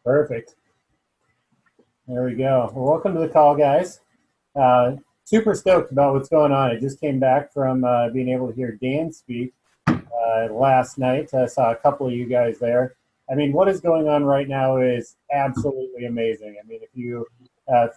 Perfect. There we go. Well, welcome to the call, guys. Uh, Super stoked about what's going on. I just came back from being able to hear Dan speak last night. I saw a couple of you guys there. I mean, what is going on right now is absolutely amazing. I mean, if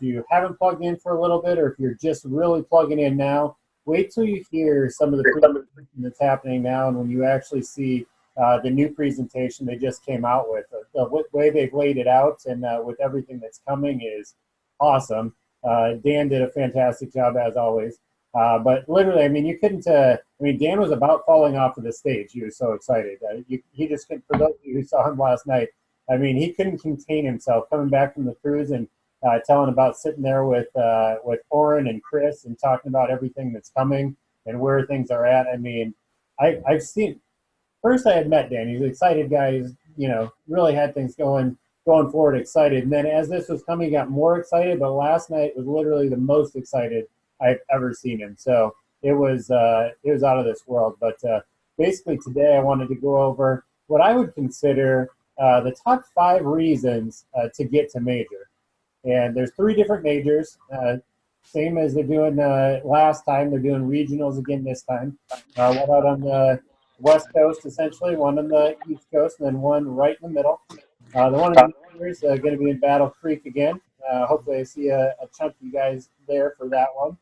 you haven't plugged in for a little bit, or if you're just really plugging in now, wait till you hear some of the presentation that's happening now, and when you actually see the new presentation they just came out with. The way they've laid it out and with everything that's coming is awesome. Dan did a fantastic job as always. But literally, I mean, you couldn't. I mean, Dan was about falling off of the stage. He was so excited. He just couldn't. For those of you who saw him last night, I mean, he couldn't contain himself coming back from the cruise and telling about sitting there with Oren and Chris and talking about everything that's coming and where things are at. I mean, I've seen. First, I had met Dan. He's an excited guy. He's, really had things going forward, excited. And then as this was coming, he got more excited. But last night was literally the most excited I've ever seen him. So it was out of this world. But basically today I wanted to go over what I would consider the top 5 reasons to get to major. And there's 3 different majors. Same as they're doing last time. They're doing regionals again this time. One out on the West Coast, essentially, one on the East Coast, and then one right in the middle. The one in the middle is going to be in Battle Creek again. Hopefully I see a chunk of you guys there for that one.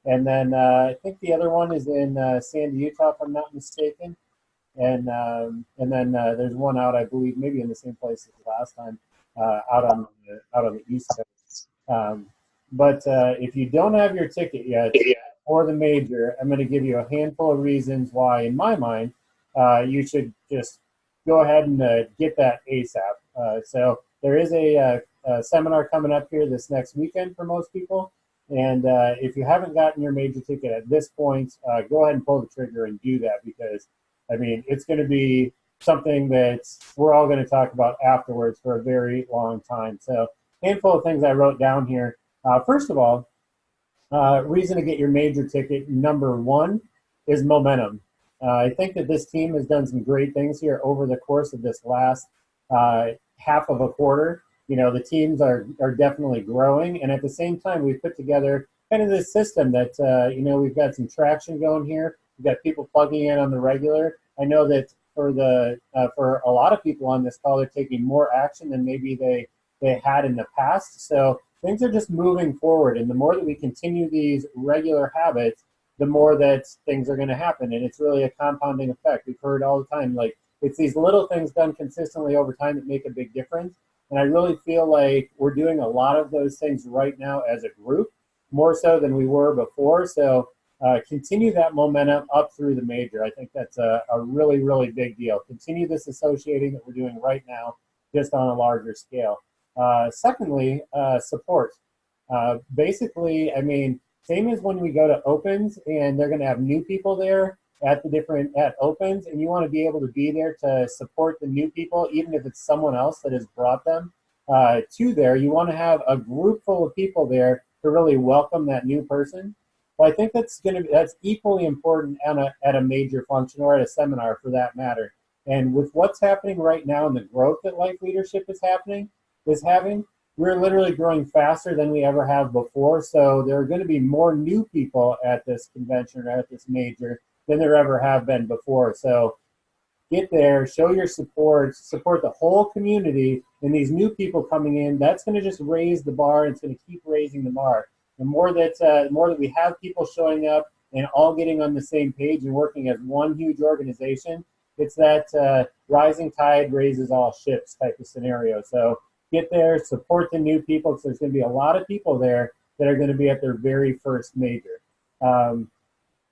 And then I think the other one is in Sandy, Utah, if I'm not mistaken. And then there's one out, I believe, maybe in the same place as last time, out on the East Coast. But if you don't have your ticket yet for the major, I'm going to give you a handful of reasons why, in my mind, you should just go ahead and get that ASAP. So there is a seminar coming up here this next weekend for most people. And if you haven't gotten your major ticket at this point, go ahead and pull the trigger and do that, because, I mean, it's going to be something that we're all going to talk about afterwards for a very long time. So handful of things I wrote down here. First of all, reason to get your major ticket, number 1, is momentum. I think that this team has done some great things here over the course of this last half of a quarter. The teams are definitely growing, and at the same time, we've put together kind of this system that, we've got some traction going here. We've got people plugging in on the regular. I know that for a lot of people on this call, they're taking more action than maybe they had in the past. So things are just moving forward, and the more that we continue these regular habits, the more that things are going to happen, and it's really a compounding effect. We've heard all the time, like, it's these little things done consistently over time that make a big difference, and I really feel like we're doing a lot of those things right now as a group, more so than we were before. So continue that momentum up through the major. I think that's a really, really big deal. Continue this associating that we're doing right now, just on a larger scale. Secondly, support. Basically, I mean, same as when we go to opens and they're going to have new people there at opens, and you want to be able to be there to support the new people, even if it's someone else that has brought them to there. You want to have a group full of people there to really welcome that new person. Well, I think that's equally important at a major function, or at a seminar for that matter. And with what's happening right now and the growth that Life Leadership is having, we're literally growing faster than we ever have before. So there are going to be more new people at this convention or at this major than there ever have been before. So get there, show your support the whole community, and these new people coming in, that's going to just raise the bar, and it's going to keep raising the bar. The more that we have people showing up and all getting on the same page and working as one huge organization, it's that rising tide raises all ships type of scenario. So get there, support the new people, because there's going to be a lot of people there that are going to be at their very first major.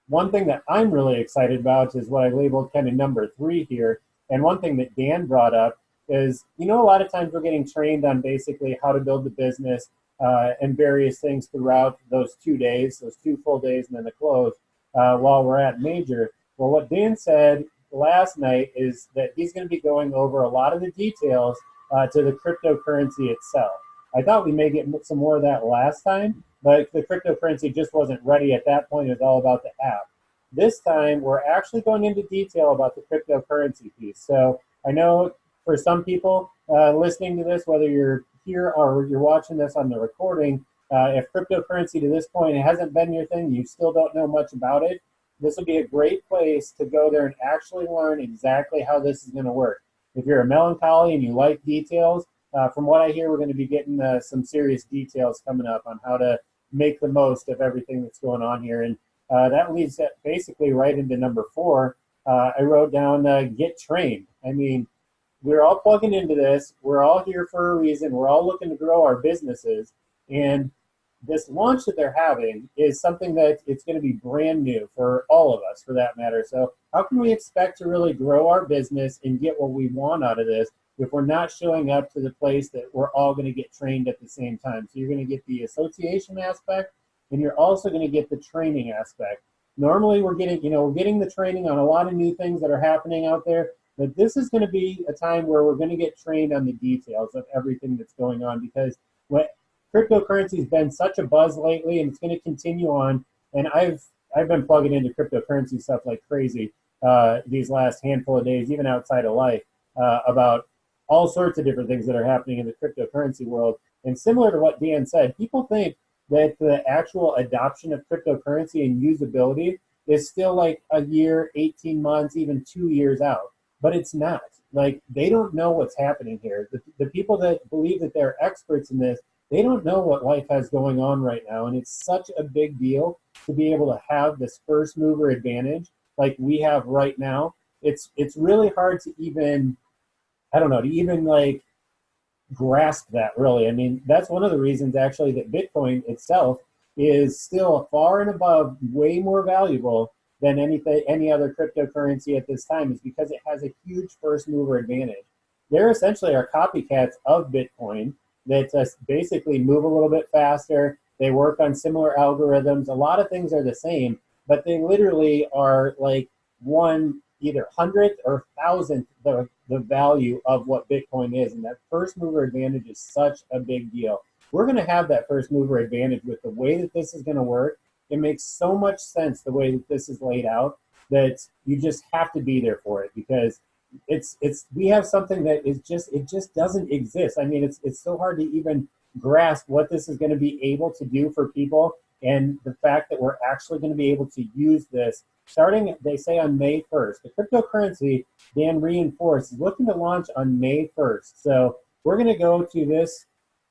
One thing that I'm really excited about is what I labeled kind of number 3 here. And one thing that Dan brought up is, a lot of times we're getting trained on basically how to build the business and various things throughout those 2 days, those 2 full days, and then the close while we're at major. Well, what Dan said last night is that he's going to be going over a lot of the details to the cryptocurrency itself. I thought we may get some more of that last time, but the cryptocurrency just wasn't ready at that point. It was all about the app. This time, we're actually going into detail about the cryptocurrency piece. So I know for some people, listening to this, whether you're here or you're watching this on the recording, if cryptocurrency to this point hasn't been your thing, you still don't know much about it, this would be a great place to go there and actually learn exactly how this is going to work. If you're a melancholy and you like details, from what I hear, we're going to be getting some serious details coming up on how to make the most of everything that's going on here. And that leads basically right into number 4. I wrote down get trained. I mean, we're all plugging into this. We're all here for a reason. We're all looking to grow our businesses. And this launch that they're having is something that it's going to be brand new for all of us, for that matter. So how can we expect to really grow our business and get what we want out of this if we're not showing up to the place that we're all going to get trained at the same time? So you're going to get the association aspect, and you're also going to get the training aspect. Normally we're getting the training on a lot of new things that are happening out there, but this is going to be a time where we're going to get trained on the details of everything that's going on, because what cryptocurrency has been such a buzz lately, and it's going to continue on. And I've been plugging into cryptocurrency stuff like crazy these last handful of days, even outside of life, about all sorts of different things that are happening in the cryptocurrency world. And similar to what Dan said, people think that the actual adoption of cryptocurrency and usability is still like a year, 18 months, even 2 years out. But it's not. Like, they don't know what's happening here. The people that believe that they're experts in this, they don't know what life has going on right now, and it's such a big deal to be able to have this first mover advantage like we have right now. It's really hard to even, I don't know, to even like grasp that, really. I mean, that's one of the reasons actually that Bitcoin itself is still far and above way more valuable than any other cryptocurrency at this time, is because it has a huge first mover advantage. There essentially are copycats of Bitcoin that basically move a little bit faster. They work on similar algorithms. A lot of things are the same, but they literally are like one either hundredth or thousandth the value of what Bitcoin is. And that first mover advantage is such a big deal. We're going to have that first mover advantage with the way that this is going to work. It makes so much sense the way that this is laid out that you just have to be there for it, because we have something that is just, it just doesn't exist. I mean, it's so hard to even grasp what this is going to be able to do for people, and the fact that we're actually going to be able to use this starting, they say, on May 1st. The cryptocurrency, Dan reinforced, is looking to launch on May 1st. So we're going to go to this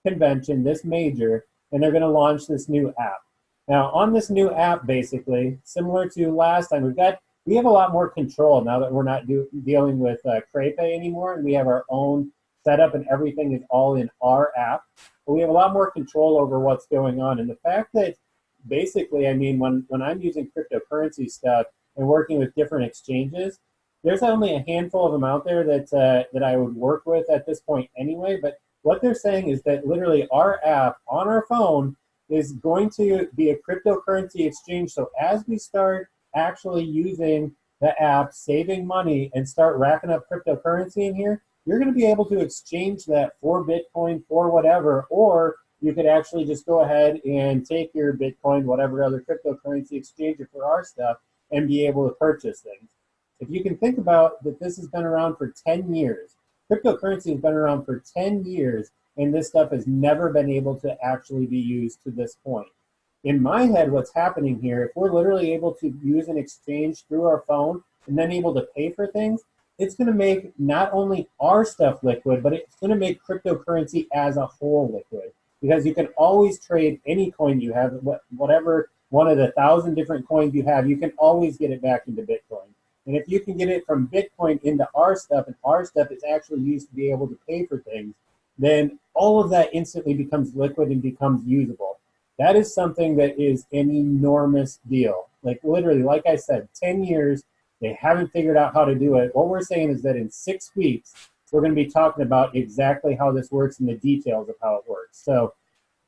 convention, this major, and they're going to launch this new app. Now, on this new app, basically, similar to last time, we have a lot more control now that we're not dealing with CrayPay anymore, and we have our own setup, and everything is all in our app. But we have a lot more control over what's going on. And the fact that basically, I mean, when I'm using cryptocurrency stuff and working with different exchanges, there's only a handful of them out there that I would work with at this point anyway. But what they're saying is that literally our app on our phone is going to be a cryptocurrency exchange. So as we start actually using the app, saving money, and start racking up cryptocurrency in here, you're going to be able to exchange that for Bitcoin, for whatever, or you could actually just go ahead and take your Bitcoin, whatever other cryptocurrency, exchange it for our stuff, and be able to purchase things. If you can think about that, this has been around for 10 years. Cryptocurrency has been around for 10 years, and this stuff has never been able to actually be used to this point. In my head, what's happening here, if we're literally able to use an exchange through our phone and then able to pay for things, it's going to make not only our stuff liquid, but it's going to make cryptocurrency as a whole liquid, because you can always trade any coin you have, whatever one of the 1,000 different coins you have, you can always get it back into Bitcoin. And if you can get it from Bitcoin into our stuff, and our stuff is actually used to be able to pay for things, then all of that instantly becomes liquid and becomes usable. That is something that is an enormous deal. Like literally, like I said, 10 years, they haven't figured out how to do it. What we're saying is that in 6 weeks, we're going to be talking about exactly how this works and the details of how it works. So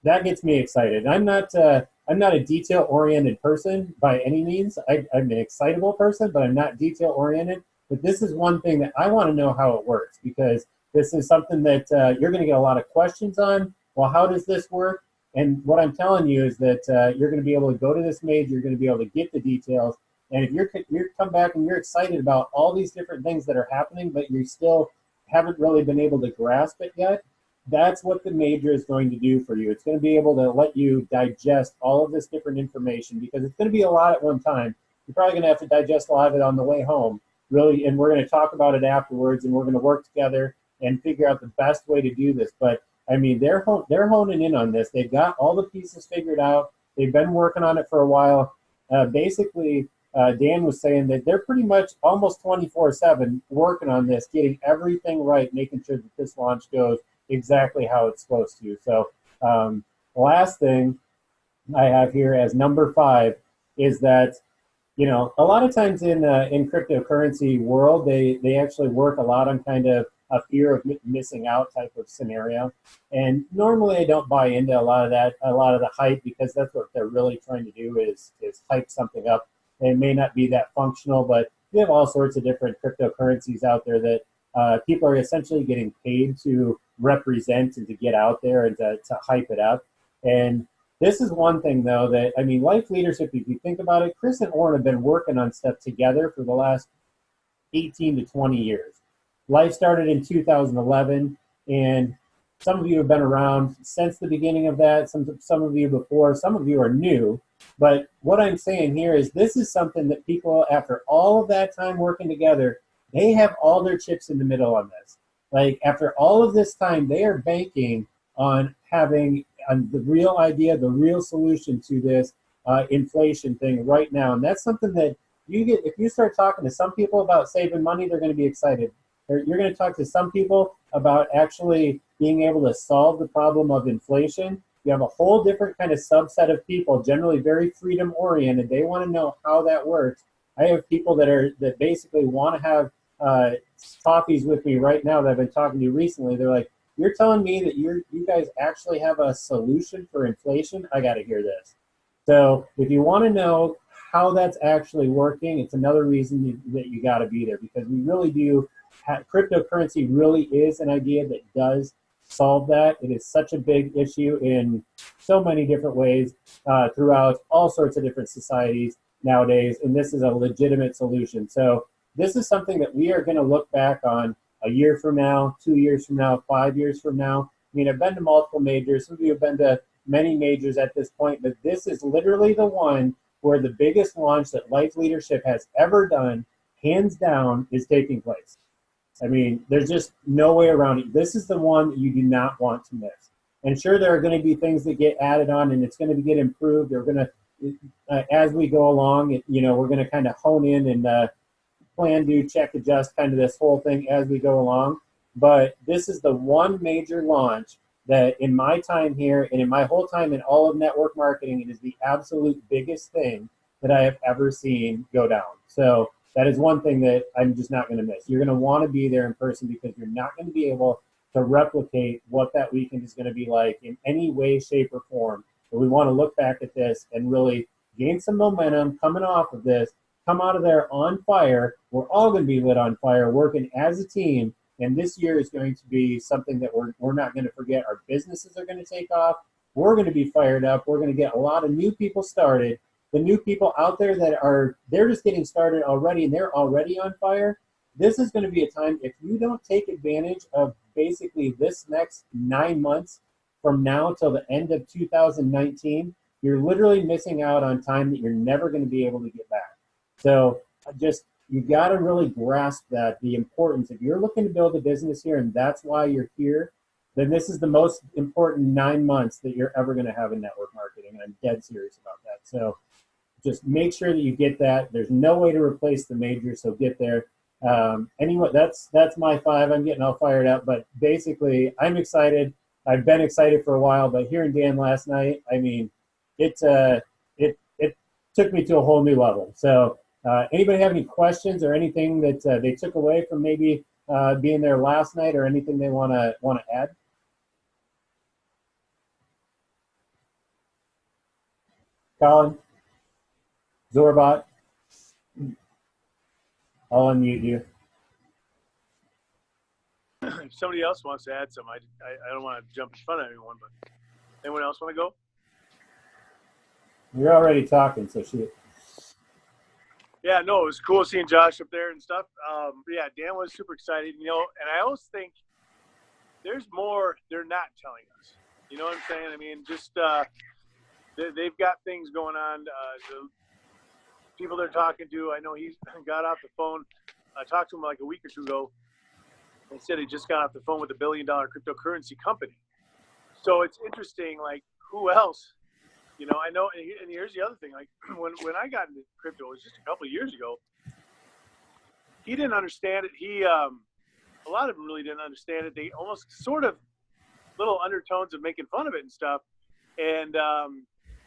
that gets me excited. I'm not a detail-oriented person by any means. I'm an excitable person, but I'm not detail-oriented. But this is one thing that I want to know how it works, because this is something that you're going to get a lot of questions on. Well, how does this work? And what I'm telling you is that you're going to be able to go to this major, you're going to be able to get the details. And if you're come back and you're excited about all these different things that are happening, but you still haven't really been able to grasp it yet, that's what the major is going to do for you. It's going to be able to let you digest all of this different information, because it's going to be a lot at one time. You're probably going to have to digest a lot of it on the way home, really, and we're going to talk about it afterwards, and we're going to work together and figure out the best way to do this. But I mean, they're honing in on this. They've got all the pieces figured out. They've been working on it for a while. Basically, Dan was saying that they're pretty much almost 24/7 working on this, getting everything right, making sure that this launch goes exactly how it's supposed to. So last thing I have here as number 5 is that, you know, a lot of times in cryptocurrency world, they actually work a lot on kind of a fear of missing out type of scenario. And normally I don't buy into a lot of that, a lot of the hype, because that's what they're really trying to do is hype something up. It may not be that functional, but you have all sorts of different cryptocurrencies out there that people are essentially getting paid to represent and to get out there and to hype it up. And this is one thing, though, that, I mean, Life Leadership, if you think about it, Chris and Oren have been working on stuff together for the last 18 to 20 years. Life started in 2011, and some of you have been around since the beginning of that, some of you before, some of you are new. But what I'm saying here is this is something that people, after all of that time working together, they have all their chips in the middle on this. Like, after all of this time, they are banking on having the real idea, the real solution to this inflation thing right now. And that's something that you get, if you start talking to some people about saving money, they're going to be excited. You're going to talk to some people about actually being able to solve the problem of inflation. You have a whole different kind of subset of people, generally very freedom oriented. They want to know how that works. I have people that basically want to have coffees with me right now that I've been talking to recently. They're like, you're telling me that you guys actually have a solution for inflation? I got to hear this. So if you want to know how that's actually working, it's another reason that you got to be there, because we really do. Cryptocurrency really is an idea that does solve that. It is such a big issue in so many different ways throughout all sorts of different societies nowadays, and this is a legitimate solution. So this is something that we are going to look back on a year from now, 2 years from now, 5 years from now. I mean, I've been to multiple majors. Some of you have been to many majors at this point, but this is literally the one where the biggest launch that Life Leadership has ever done, hands down, is taking place. I mean, there's just no way around it. This is the one that you do not want to miss. And sure, there are going to be things that get added on, and it's going to get improved. They're going to, as we go along, you know, we're going to kind of hone in and plan, do, check, adjust, kind of this whole thing as we go along. But this is the one major launch that in my time here and in my whole time in all of network marketing, it is the absolute biggest thing that I have ever seen go down. So that is one thing that I'm just not going to miss. You're going to want to be there in person, because you're not going to be able to replicate what that weekend is going to be like in any way, shape, or form. But we want to look back at this and really gain some momentum coming off of this, come out of there on fire. We're all going to be lit on fire, working as a team. And this year is going to be something that we're not going to forget. Our businesses are going to take off. We're going to be fired up. We're going to get a lot of new people started. The new people out there they're just getting started already, and they're already on fire. This is going to be a time, if you don't take advantage of basically this next 9 months from now till the end of 2019, you're literally missing out on time that you're never going to be able to get back. So you got to really grasp that, the importance. If you're looking to build a business here and that's why you're here, then this is the most important 9 months that you're ever going to have in network marketing. And I'm dead serious about that. So just make sure that you get that. There's no way to replace the major, so get there. Anyway, that's my 5. I'm getting all fired up, but basically, I'm excited. I've been excited for a while, but hearing Dan last night, I mean, it took me to a whole new level. So, anybody have any questions or anything that they took away from maybe being there last night, or anything they want to add? Colin, Zorbot, I'll unmute you. If somebody else wants to add something, I don't want to jump in front of anyone, but anyone else want to go? You're already talking, so shoot. Yeah, no, it was cool seeing Josh up there and stuff. But yeah, Dan was super excited, and I always think there's more they're not telling us. You know what I'm saying? I mean, just they've got things going on. The people they're talking to, I know he got off the phone. I talked to him like a week or two ago. He said he just got off the phone with a $1 billion cryptocurrency company. So it's interesting, like, who else? I know, and here's the other thing. Like, when I got into crypto, it was just a couple of years ago. He didn't understand it. A lot of them really didn't understand it. They almost sort of little undertones of making fun of it and stuff. And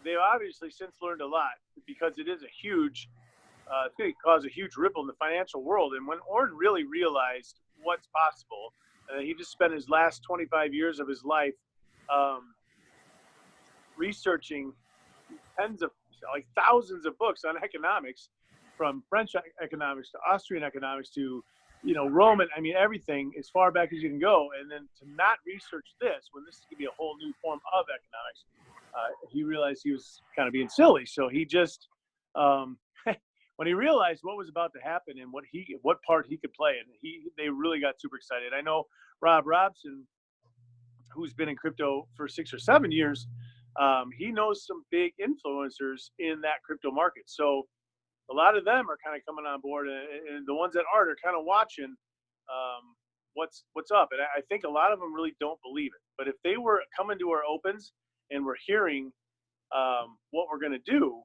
they've obviously since learned a lot because it is a huge, it's going to cause a huge ripple in the financial world. And when Orrin really realized what's possible, he just spent his last 25 years of his life researching thousands of books on economics, from French economics to Austrian economics to Roman. I mean, everything as far back as you can go. And then to not research this when this is going to be a whole new form of economics, he realized he was kind of being silly. So he just, when he realized what was about to happen and what part he could play, and they really got super excited. I know Rob Robson, who's been in crypto for 6 or 7 years, he knows some big influencers in that crypto market. So a lot of them are kind of coming on board, and the ones that aren't are kind of watching what's up. And I think a lot of them really don't believe it. But if they were coming to our opens and were hearing what we're going to do,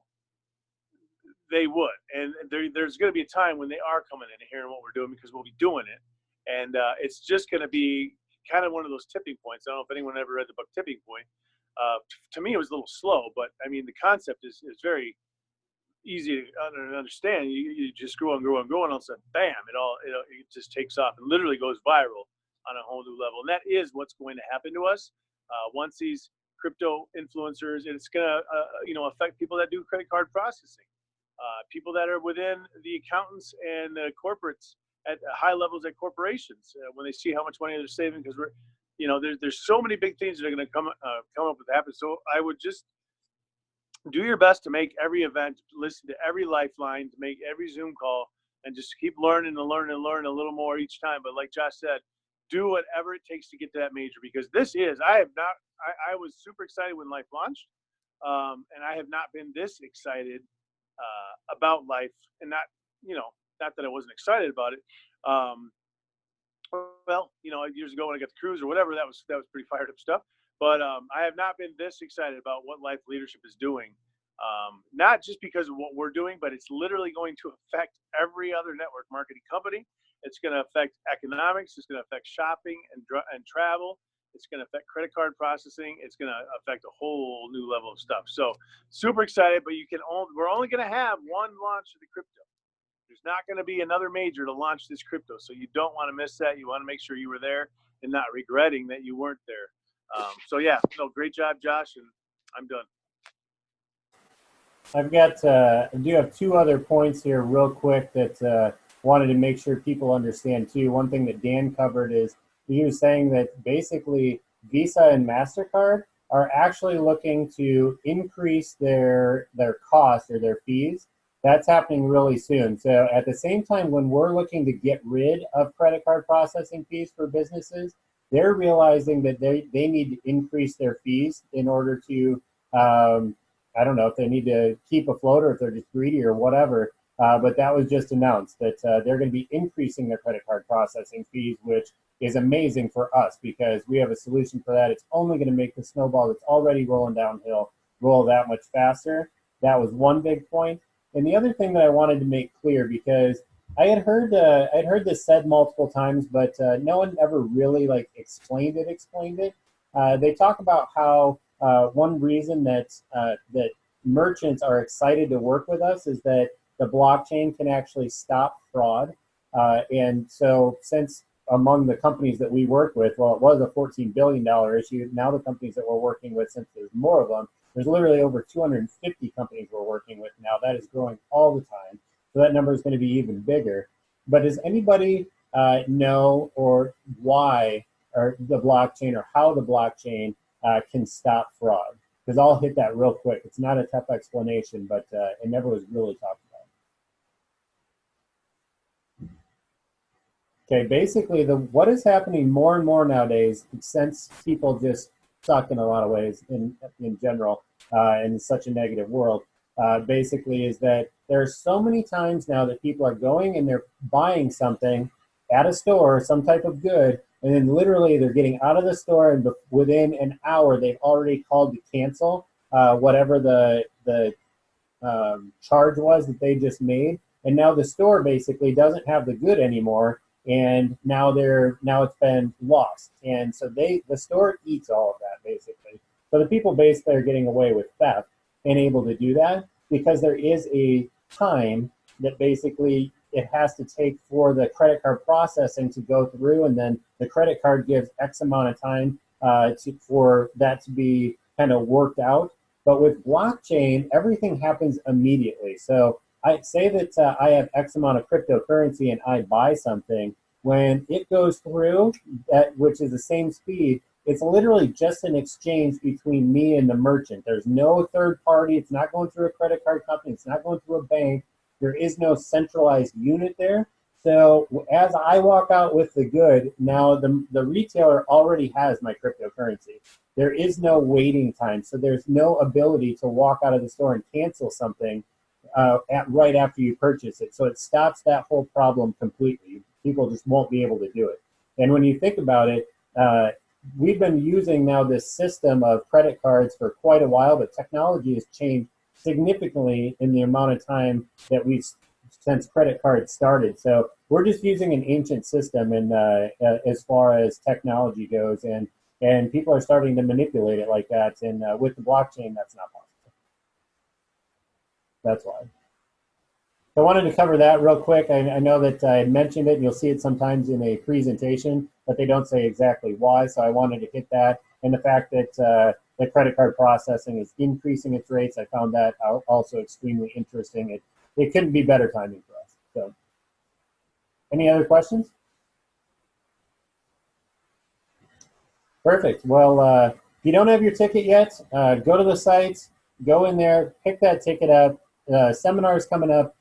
they would. And there's going to be a time when they are coming in and hearing what we're doing, because we'll be doing it. And it's just going to be kind of one of those tipping points. I don't know if anyone ever read the book Tipping Point. To me, it was a little slow, but I mean, the concept is very easy to understand. You just grow and grow and grow, and all of a sudden, bam! It just takes off and literally goes viral on a whole new level. And that is what's going to happen to us once these crypto influencers. And it's going to affect people that do credit card processing, people that are within the accountants and the corporates at high levels at corporations when they see how much money they're saving, because there's so many big things that are going to come up with happen. So I would just do your best to make every event, listen to every lifeline, to make every Zoom call, and just keep learning and learning and learning a little more each time. But like Josh said, do whatever it takes to get to that major, because I was super excited when Life launched, and I have not been this excited about Life, and not that I wasn't excited about it. Years ago when I got the cruise or whatever, that was pretty fired up stuff. But I have not been this excited about what Life Leadership is doing, not just because of what we're doing, but it's literally going to affect every other network marketing company. It's going to affect economics. It's going to affect shopping and travel. It's going to affect credit card processing. It's going to affect a whole new level of stuff. So super excited, but we're only going to have one launch of the crypto. There's not going to be another major to launch this crypto. So you don't want to miss that. You want to make sure you were there and not regretting that you weren't there. Great job, Josh, and I'm done. I do have two other points here real quick that wanted to make sure people understand too. One thing that Dan covered is he was saying that basically Visa and MasterCard are actually looking to increase their cost or their fees. That's happening really soon. So at the same time, when we're looking to get rid of credit card processing fees for businesses, they're realizing that they need to increase their fees in order to, I don't know if they need to keep afloat or if they're just greedy or whatever. But that was just announced that they're going to be increasing their credit card processing fees, which is amazing for us because we have a solution for that. It's only going to make the snowball that's already rolling downhill roll that much faster. That was one big point. And the other thing that I wanted to make clear, because I had heard this said multiple times, but no one ever really explained it. They talk about how one reason that merchants are excited to work with us is that the blockchain can actually stop fraud. And so since among the companies that we work with, well, it was a $14 billion issue. Now the companies that we're working with, since there's more of them, there's literally over 250 companies we're working with now. That is growing all the time. So that number is going to be even bigger. But does anybody know or why or the blockchain or how the blockchain can stop fraud? Because I'll hit that real quick. It's not a tough explanation, but it never was really talked about. Okay, basically, what is happening more and more nowadays, since people just suck in a lot of ways in general, in such a negative world, basically is that there are so many times now that people are going and they're buying something at a store, some type of good, and then literally they're getting out of the store, and within an hour they've already called to cancel whatever the charge was that they just made, and now the store basically doesn't have the good anymore, and now it's been lost, and so the store eats all of that basically. So the people basically are getting away with theft and able to do that because there is a time that basically it has to take for the credit card processing to go through, and then the credit card gives X amount of time for that to be kind of worked out. But with blockchain, everything happens immediately. So I say that I have X amount of cryptocurrency and I buy something. When it goes through, which is the same speed, it's literally just an exchange between me and the merchant. There's no third party. It's not going through a credit card company. It's not going through a bank. There is no centralized unit there. So as I walk out with the good, now the retailer already has my cryptocurrency. There is no waiting time. So there's no ability to walk out of the store and cancel something right after you purchase it. So it stops that whole problem completely. People just won't be able to do it. And when you think about it, we've been using now this system of credit cards for quite a while, but technology has changed significantly in the amount of time that we've since credit cards started. So we're just using an ancient system, and as far as technology goes, and people are starting to manipulate it like that. And with the blockchain, that's not possible. That's why. So I wanted to cover that real quick. I know that I had mentioned it, and you'll see it sometimes in a presentation, but they don't say exactly why. So I wanted to hit that, and the fact that the credit card processing is increasing its rates. I found that also extremely interesting. It couldn't be better timing for us. So, any other questions? Perfect. Well, if you don't have your ticket yet, go to the site, go in there, pick that ticket up. Seminar is coming up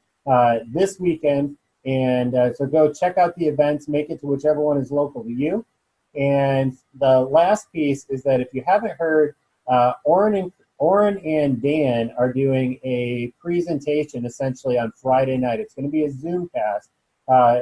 this weekend, and so go check out the events, make it to whichever one is local to you. And the last piece is that if you haven't heard, Oren and Dan are doing a presentation essentially on Friday night. It's going to be a Zoom cast.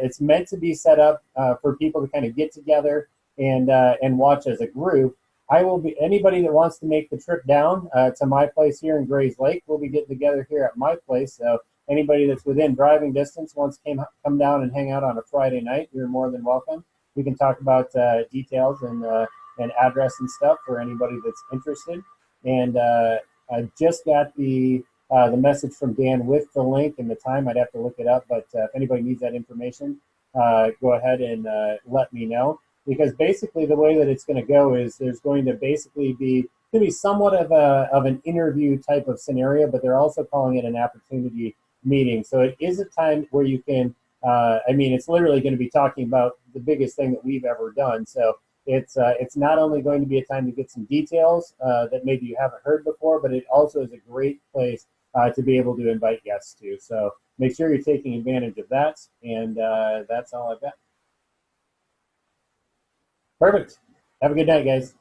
It's meant to be set up for people to kind of get together and watch as a group. Anybody that wants to make the trip down to my place here in Grays Lake, we'll be getting together here at my place. So anybody that's within driving distance wants to come down and hang out on a Friday night, you're more than welcome. We can talk about details and address and stuff for anybody that's interested. And I just got the message from Dan with the link and the time. I'd have to look it up, but if anybody needs that information, go ahead and let me know. Because basically the way that it's going to go is there's going to basically be somewhat of an interview type of scenario, but they're also calling it an opportunity meeting. So it is a time where you can, it's literally going to be talking about the biggest thing that we've ever done. So it's not only going to be a time to get some details that maybe you haven't heard before, but it also is a great place to be able to invite guests to. So make sure you're taking advantage of that. And that's all I've got. Perfect. Have a good night, guys.